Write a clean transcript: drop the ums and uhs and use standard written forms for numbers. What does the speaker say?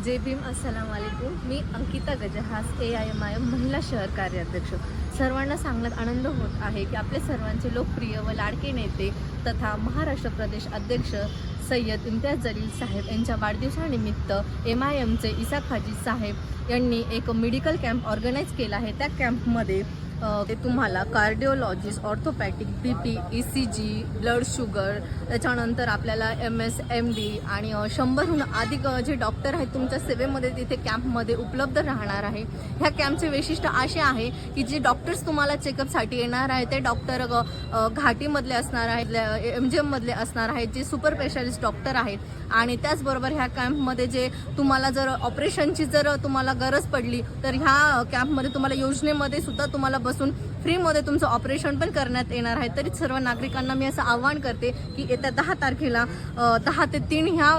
जय भीम, अस्सलाम वालेकुम। मी अंकिता गजहास, AIMIM महिला शहर कार्याध्यक्ष। सर्वांना सांगण्यात आनंद होत आहे की आपले सर्वांचे लोकप्रिय व लाडके नेते तथा महाराष्ट्र प्रदेश अध्यक्ष सय्यद इम्तियाज जलील साहेब यांच्या वाढदिवसानिमित्त MIMचे इसाक हाजी साहेब यांनी एक मेडिकल कॅम्प ऑर्गनाईज केला आहे। त्या कॅम्पमध्ये ते तुम्हाला cardiologist, orthopaedic, BP, ECG, blood sugar, त्याच्यानंतर आपल्याला MS, MD आणि 100हून अधिक जे डॉक्टर आहेत तुमच्या सेवेमध्ये तिथे कॅम्पमध्ये उपलब्ध राहणार आहे। ह्या कॅम्पचे वैशिष्ट्य असे आहे की जे डॉक्टर्स तुम्हाला चेकअपसाठी येणार आहे ते डॉक्टर घाटीमधले असणार आहेत, MGM मधले असणार आहेत, जे सुपर स्पेशालिस्ट डॉक्टर आहेत। आणि त्याचबरोबर ह्या कॅम्पमध्ये जे तुम्हाला जर ऑपरेशनची जर तुम्हाला गरज पडली तर ह्या कॅम्पमध्ये तुम्हाला योजनेमध्ये सुद्धा तुम्हाला बसून फ्रीमध्ये तुमचं ऑपरेशन पण करण्यात येणार आहे। तरी सर्व नागरिकांना मी असं आवाहन करते की येत्या 10 तारखेला 10 ते 3 ह्या